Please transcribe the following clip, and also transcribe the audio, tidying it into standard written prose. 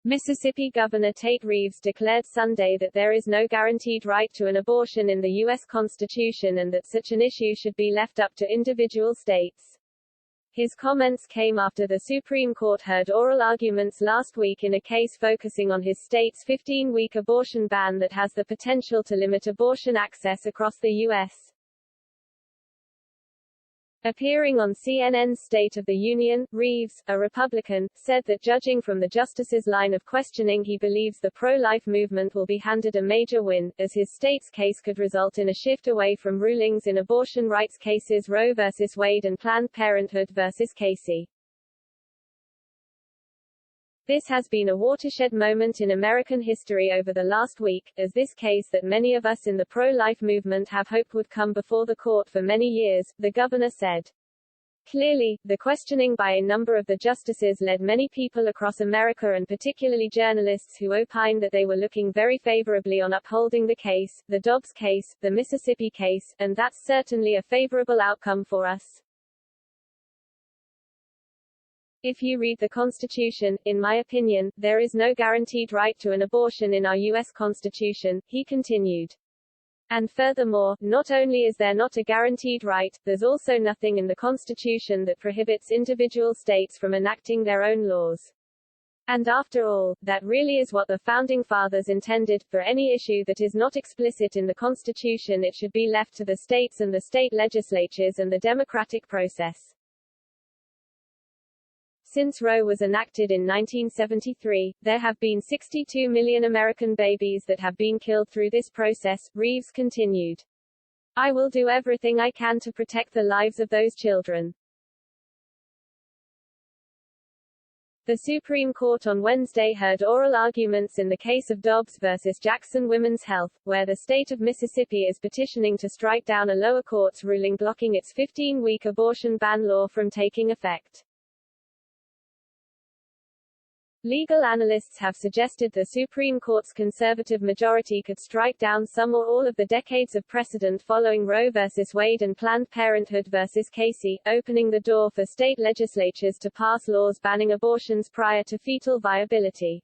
Mississippi Governor Tate Reeves declared Sunday that there is no guaranteed right to an abortion in the U.S. Constitution and that such an issue should be left up to individual states. His comments came after the Supreme Court heard oral arguments last week in a case focusing on his state's 15-week abortion ban that has the potential to limit abortion access across the U.S. Appearing on CNN's State of the Union, Reeves, a Republican, said that judging from the justice's line of questioning he believes the pro-life movement will be handed a major win, as his state's case could result in a shift away from rulings in abortion rights cases Roe v. Wade and Planned Parenthood v. Casey. This has been a watershed moment in American history over the last week, as this case that many of us in the pro-life movement have hoped would come before the court for many years, the governor said. Clearly, the questioning by a number of the justices led many people across America and particularly journalists who opined that they were looking very favorably on upholding the case, the Dobbs case, the Mississippi case, and that's certainly a favorable outcome for us. If you read the Constitution, in my opinion, there is no guaranteed right to an abortion in our U.S. Constitution, he continued. And furthermore, not only is there not a guaranteed right, there's also nothing in the Constitution that prohibits individual states from enacting their own laws. And after all, that really is what the Founding Fathers intended. For any issue that is not explicit in the Constitution, it should be left to the states and the state legislatures and the democratic process. Since Roe was enacted in 1973, there have been 62 million American babies that have been killed through this process, Reeves continued. I will do everything I can to protect the lives of those children. The Supreme Court on Wednesday heard oral arguments in the case of Dobbs v. Jackson Women's Health, where the state of Mississippi is petitioning to strike down a lower court's ruling blocking its 15-week abortion ban law from taking effect. Legal analysts have suggested the Supreme Court's conservative majority could strike down some or all of the decades of precedent following Roe v. Wade and Planned Parenthood v. Casey, opening the door for state legislatures to pass laws banning abortions prior to fetal viability.